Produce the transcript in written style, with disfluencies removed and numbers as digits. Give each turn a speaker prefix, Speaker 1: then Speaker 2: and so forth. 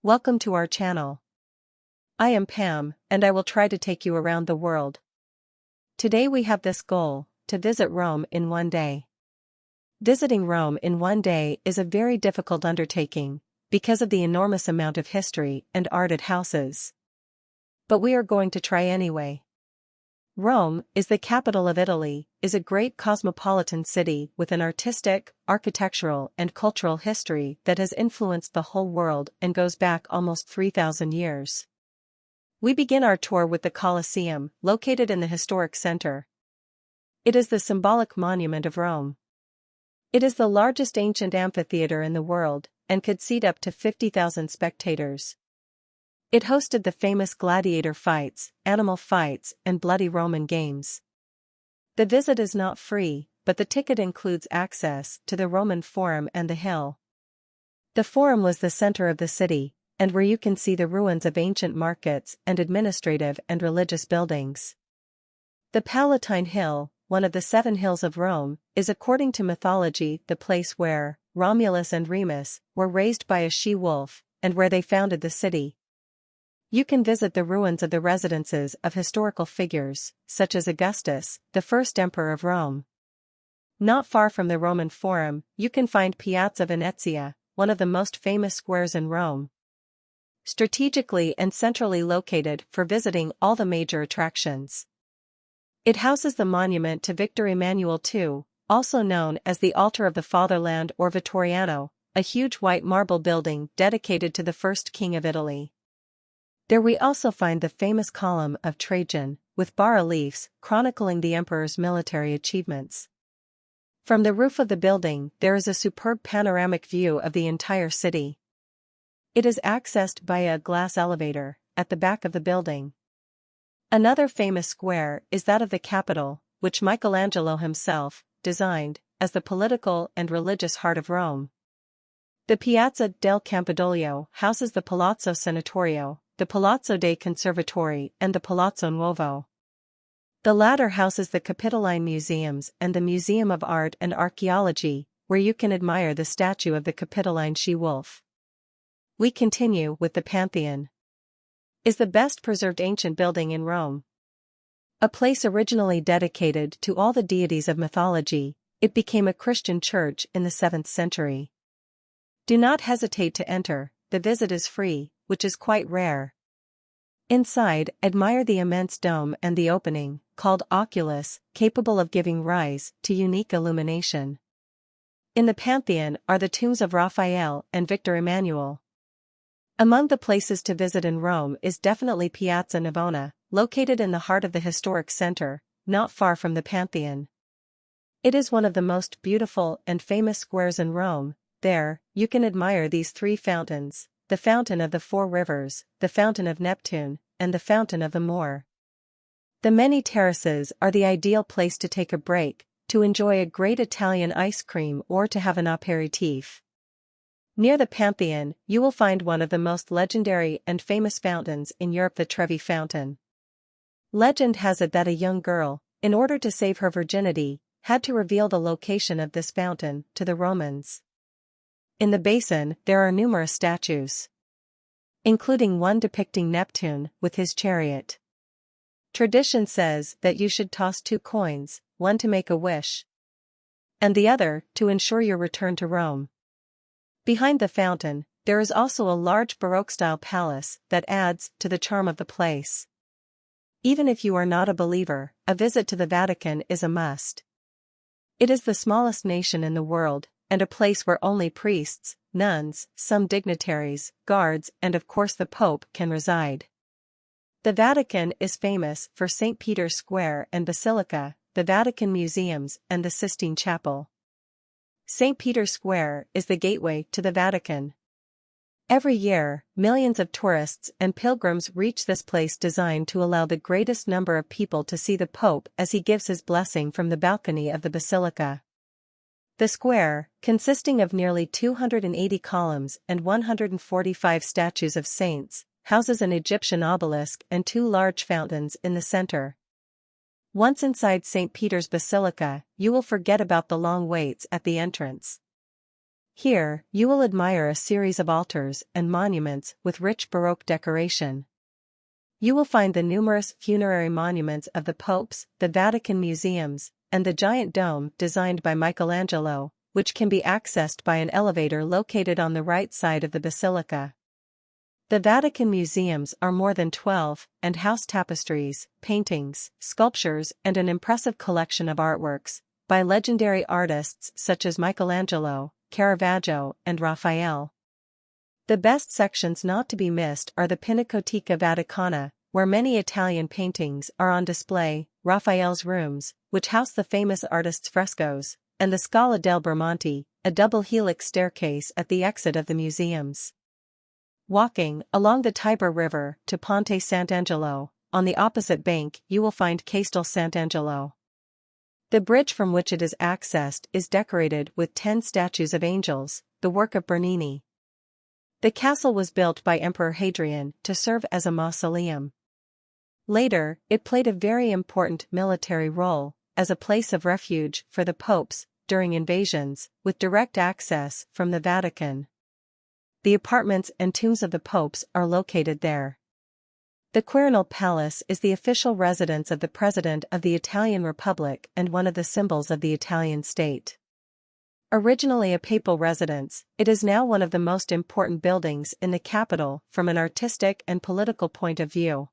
Speaker 1: Welcome to our channel. I am Pam, and I will try to take you around the world. Today we have this goal, to visit Rome in one day. Visiting Rome in one day is a very difficult undertaking, because of the enormous amount of history and art it houses. But we are going to try anyway. Rome is the capital of Italy, is a great cosmopolitan city with an artistic, architectural and cultural history that has influenced the whole world and goes back almost 3,000 years. We begin our tour with the Colosseum, located in the historic center. It is the symbolic monument of Rome. It is the largest ancient amphitheater in the world, and could seat up to 50,000 spectators. It hosted the famous gladiator fights, animal fights, and bloody Roman games. The visit is not free, but the ticket includes access to the Roman Forum and the Hill. The Forum was the center of the city, and where you can see the ruins of ancient markets and administrative and religious buildings. The Palatine Hill, one of the 7 hills of Rome, is according to mythology the place where Romulus and Remus were raised by a she-wolf, and where they founded the city. You can visit the ruins of the residences of historical figures, such as Augustus, the first emperor of Rome. Not far from the Roman Forum, you can find Piazza Venezia, one of the most famous squares in Rome. Strategically and centrally located for visiting all the major attractions. It houses the monument to Victor Emmanuel II, also known as the Altar of the Fatherland or Vittoriano, a huge white marble building dedicated to the first king of Italy. There we also find the famous Column of Trajan, with bas-reliefs chronicling the emperor's military achievements. From the roof of the building there is a superb panoramic view of the entire city. It is accessed by a glass elevator at the back of the building. Another famous square is that of the Capitol, which Michelangelo himself designed as the political and religious heart of Rome. The Piazza del Campidoglio houses the Palazzo Senatorio, the Palazzo dei Conservatori and the Palazzo Nuovo. The latter houses the Capitoline Museums and the Museum of Art and Archaeology, where you can admire the statue of the Capitoline she-wolf. We continue with the Pantheon. Is the best preserved ancient building in Rome. A place originally dedicated to all the deities of mythology, it became a Christian church in the 7th century. Do not hesitate to enter, the visit is free, which is quite rare. Inside, admire the immense dome and the opening, called oculus, capable of giving rise to unique illumination. In the Pantheon are the tombs of Raphael and Victor Emmanuel. Among the places to visit in Rome is definitely Piazza Navona, located in the heart of the historic center, not far from the Pantheon. It is one of the most beautiful and famous squares in Rome. There, you can admire these 3 fountains. The Fountain of the 4 Rivers, the Fountain of Neptune, and the Fountain of the Moor. The many terraces are the ideal place to take a break, to enjoy a great Italian ice cream or to have an aperitif. Near the Pantheon, you will find one of the most legendary and famous fountains in Europe, the Trevi Fountain. Legend has it that a young girl, in order to save her virginity, had to reveal the location of this fountain to the Romans. In the basin there are numerous statues, including one depicting Neptune with his chariot. Tradition says that you should toss 2 coins, one to make a wish, and the other to ensure your return to Rome. Behind the fountain, there is also a large Baroque-style palace that adds to the charm of the place. Even if you are not a believer, a visit to the Vatican is a must. It is the smallest nation in the world, and a place where only priests, nuns, some dignitaries, guards and of course the Pope can reside. The Vatican is famous for St. Peter's Square and Basilica, the Vatican Museums and the Sistine Chapel. St. Peter's Square is the gateway to the Vatican. Every year, millions of tourists and pilgrims reach this place designed to allow the greatest number of people to see the Pope as he gives his blessing from the balcony of the Basilica. The square, consisting of nearly 280 columns and 145 statues of saints, houses an Egyptian obelisk and two large fountains in the center. Once inside St. Peter's Basilica, you will forget about the long waits at the entrance. Here, you will admire a series of altars and monuments with rich Baroque decoration. You will find the numerous funerary monuments of the popes, the Vatican museums, and the giant dome designed by Michelangelo, which can be accessed by an elevator located on the right side of the basilica. The Vatican museums are more than 12, and house tapestries, paintings, sculptures, and an impressive collection of artworks by legendary artists such as Michelangelo, Caravaggio, and Raphael. The best sections not to be missed are the Pinacoteca Vaticana, where many Italian paintings are on display, Raphael's rooms, which house the famous artist's frescoes, and the Scala del Bramante, a double helix staircase at the exit of the museums. Walking along the Tiber River to Ponte Sant'Angelo, on the opposite bank you will find Castel Sant'Angelo. The bridge from which it is accessed is decorated with 10 statues of angels, the work of Bernini. The castle was built by Emperor Hadrian to serve as a mausoleum. Later, it played a very important military role, as a place of refuge for the popes during invasions, with direct access from the Vatican. The apartments and tombs of the popes are located there. The Quirinal Palace is the official residence of the President of the Italian Republic and one of the symbols of the Italian state. Originally a papal residence, it is now one of the most important buildings in the capital from an artistic and political point of view.